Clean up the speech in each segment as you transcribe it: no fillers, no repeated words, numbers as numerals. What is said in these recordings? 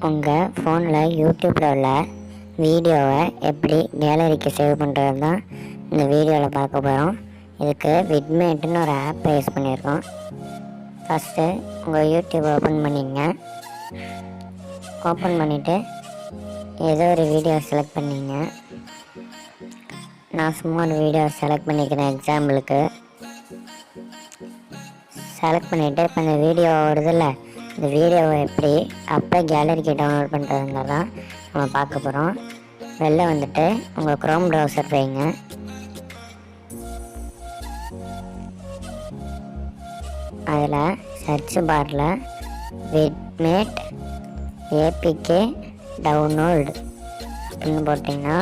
உங்கள் ஃபோனில் யூடியூப்பில் உள்ள வீடியோவை எப்படி கேலரிக்கு சேவ் பண்ணுறது தான் இந்த வீடியோவில் பார்க்க போகிறோம். இதுக்கு விட்மேட்னு ஒரு ஆப்பை யூஸ் பண்ணியிருக்கோம். ஃபஸ்ட்டு உங்கள் யூடியூப் ஓப்பன் பண்ணிங்க. ஓப்பன் பண்ணிவிட்டு ஏதோ ஒரு வீடியோ செலக்ட் பண்ணிங்க. நான் சும்மா ஒரு வீடியோ செலக்ட் பண்ணிக்கிறேன் எக்ஸாம்பிளுக்கு. செலக்ட் பண்ணிவிட்டு இப்போ இந்த வீடியோ வருதில்ல, இந்த வீடியோவை எப்படி அப்போ கேலரிக்கு டவுன்லோட் பண்ணுறதுங்க தான் நம்ம பார்க்க போகிறோம். வெளில வந்துட்டு உங்கள் க்ரோம் ப்ரௌசர் போய்ங்க. அதில் சர்ச் பாரில் விட்மேட் ஏபிகே டவுன்லோட் அப்படின்னு போட்டிங்கன்னா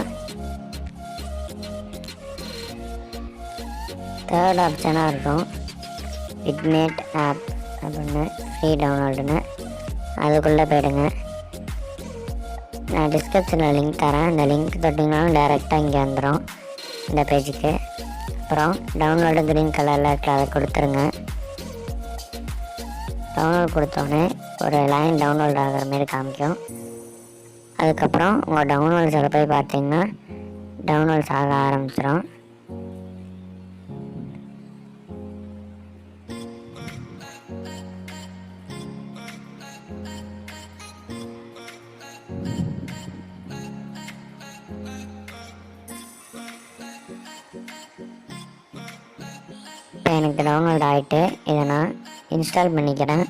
தேர்ட் ஆப்ஷனாக இருக்கும் விட்மேட் ஆப் அப்படின்னு ஃப்ரீ டவுன்லோடுன்னு. அதுக்குள்ளே போயிடுங்க. நான் டிஸ்கிரிப்ஷனில் லிங்க் தரேன். அந்த லிங்க் தொட்டிங்கனாலும் டைரெக்டாக இங்கே வந்துடும் இந்த பேஜுக்கு. அப்புறம் டவுன்லோடு க்ரீன் கலரில் இருக்கிற அதை கொடுத்துருங்க. டவுன்லோட் கொடுத்தோன்னே ஒரு லைன் டவுன்லோட் ஆகிற மாரி காமிக்கும். அதுக்கப்புறம் உங்கள் டவுன்லோட்ஸில் போய் பார்த்தீங்கன்னா டவுன்லோட்ஸ் ஆக ஆரம்பிச்சிடும். இப்போ எனக்கு டவுன்லோட் ஆகிட்டு இதை நான் இன்ஸ்டால் பண்ணிக்கிறேன்.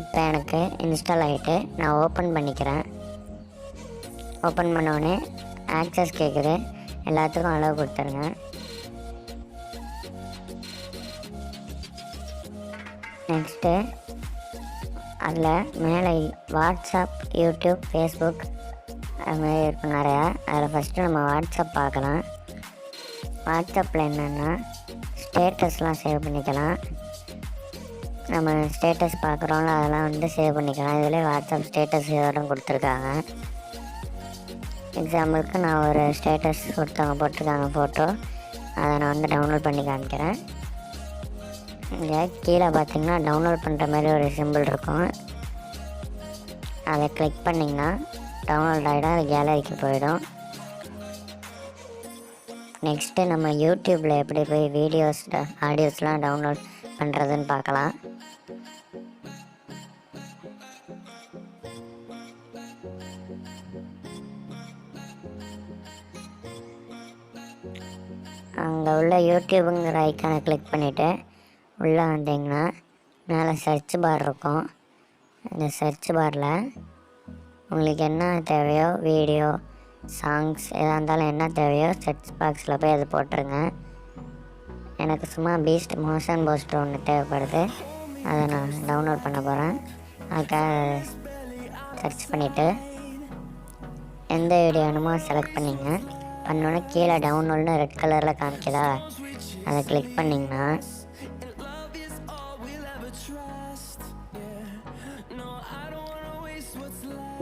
இப்போ எனக்கு இன்ஸ்டால் ஆகிட்டு நான் ஓப்பன் பண்ணிக்கிறேன். ஓப்பன் பண்ணோடனே ஆக்சஸ் கேட்குது. எல்லாத்துக்கும் அளவு கொடுத்துருங்க. நெக்ஸ்ட்டு அதில் மேலே வாட்ஸ்அப், யூடியூப், ஃபேஸ்புக் அது மாதிரி இருக்கும் நிறையா. அதில் ஃபஸ்ட்டு நம்ம வாட்ஸ்அப் பார்க்கலாம். வாட்ஸ்அப்பில் என்னென்னா ஸ்டேட்டஸ்லாம் சேவ் பண்ணிக்கலாம். நம்ம ஸ்டேட்டஸ் பார்க்குறோம்ல, அதெல்லாம் வந்து சேவ் பண்ணிக்கலாம். இதில் வாட்ஸ்அப் ஸ்டேட்டஸ் இதோட கொடுத்துருக்காங்க. எக்ஸாம்பிளுக்கு நான் ஒரு ஸ்டேட்டஸ் ஒருத்தவங்க போட்டிருக்காங்க ஃபோட்டோ, அதை நான் வந்து டவுன்லோட் பண்ணி காமிக்கிறேன். இங்கே கீழே பார்த்திங்கன்னா டவுன்லோட் பண்ணுற மாதிரி ஒரு சிம்பிள் இருக்கும். அதை கிளிக் பண்ணிங்கன்னா டவுன்லோட் ஆகிடும். அது கேலரிக்கு போயிடும். நெக்ஸ்ட்டு நம்ம யூடியூப்பில் எப்படி போய் வீடியோஸ், ஆடியோஸ்லாம் டவுன்லோட் பண்ணுறதுன்னு பார்க்கலாம். அங்கே உள்ள யூடியூபுங்கிற ஐக்கானை கிளிக் பண்ணிவிட்டு உள்ளே வந்தீங்கன்னா மேலே சர்ச் பார் இருக்கும். இந்த சர்ச் பாரில் உங்களுக்கு என்ன தேவையோ, வீடியோ, சாங்ஸ் எதாக இருந்தாலும் என்ன தேவையோ சர்ச் பாக்ஸில் போய் அது போட்டுருங்க. எனக்கு சும்மா பீஸ்ட் மோஷன் போஸ்டர் ஒன்று தேவைப்படுது. அதை நான் டவுன்லோட் பண்ண போகிறேன். அதுக்காக சர்ச் பண்ணிவிட்டு எந்த வீடியோ வேணுமோ செலக்ட் பண்ணிங்க. பண்ணோன்னே கீழே டவுன்லோட்னு ரெட் கலரில் காமிக்குதா, அதை கிளிக் பண்ணிங்கன்னா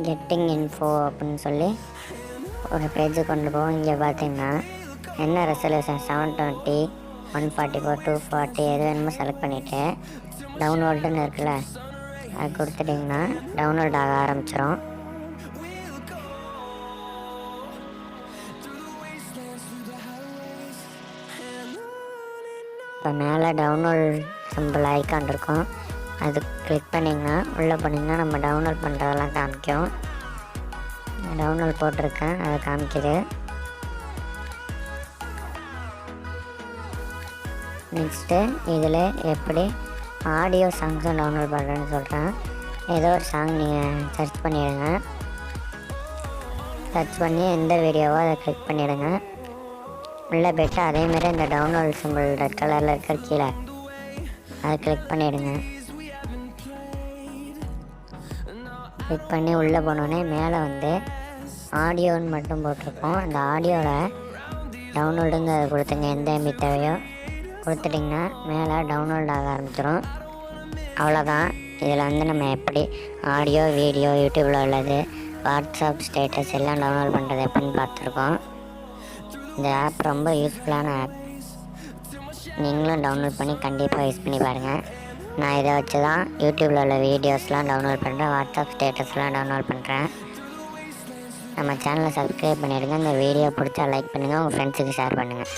கெட்டிங் இன்ஃபோ அப்படின்னு சொல்லி ஒரு பேஜு கொண்டு போவோம். இங்கே பார்த்தீங்கன்னா என்ன ரெசல்யூஷன் 720, 144, 240 எது வேணுமோ செலக்ட் பண்ணிவிட்டு டவுன்லோடுன்னு இருக்குல்ல, அது கொடுத்துட்டிங்கன்னா டவுன்லோட் ஆக ஆரம்பிச்சிடும். இப்போ மேலே டவுன்லோட் சிம்பிள் ஐக்கான் இருக்கும். அது கிளிக் பண்ணிங்கன்னா உள்ளே போனீங்கன்னா நம்ம டவுன்லோட் பண்ணுறதெல்லாம் காமிக்கும். டவுன்லோட் போட்டிருக்கேன், அதை காமிக்குது. நெக்ஸ்ட்டு இதில் எப்படி ஆடியோ சாங்ஸும் டவுன்லோட் பண்ணுறேன்னு சொல்கிறேன். ஏதோ ஒரு சாங் நீங்கள் சர்ச் பண்ணிவிடுங்க. சர்ச் பண்ணி எந்த வீடியோவோ அதை கிளிக் பண்ணிவிடுங்க. உள்ளே போய்ட்டு அதேமாரி இந்த டவுன்லோட் சிம்பிள் ரெட் கலரில் இருக்கிற கீழே அதை கிளிக் பண்ணிவிடுங்க. கிளிக் பண்ணி உள்ளே போனோடனே மேலே வந்து ஆடியோன்னு மட்டும் போட்டிருக்கோம். அந்த ஆடியோவில் டவுன்லோடுங்க அதை கொடுத்துங்க. எந்த எம்பி தேவையோ கொடுத்துட்டிங்கன்னா மேலே டவுன்லோட் ஆக ஆரம்பிச்சிடும். அவ்வளோதான். இதில் வந்து நம்ம எப்படி ஆடியோ வீடியோ யூடியூப்பில் உள்ளது வாட்ஸ்அப் ஸ்டேட்டஸ் எல்லாம் டவுன்லோட் பண்ணுறது எப்படின்னு பார்த்துருக்கோம். இந்த ஆப் ரொம்ப யூஸ்ஃபுல்லான ஆப். நீங்களும் டவுன்லோட் பண்ணி கண்டிப்பாக யூஸ் பண்ணி பாருங்கள். நான் இதை வச்சு தான் யூடியூப்பில் உள்ள வீடியோஸ்லாம் டவுன்லோட் பண்ணுறேன், வாட்ஸ்அப் ஸ்டேட்டஸ்லாம் டவுன்லோட் பண்ணுறேன். நம்ம சேனலை சப்ஸ்கிரைப் பண்ணிவிடுங்க. இந்த வீடியோ பிடிச்சா லைக் பண்ணுங்கள், உங்கள் ஃப்ரெண்ட்ஸுக்கு ஷேர் பண்ணுங்கள்.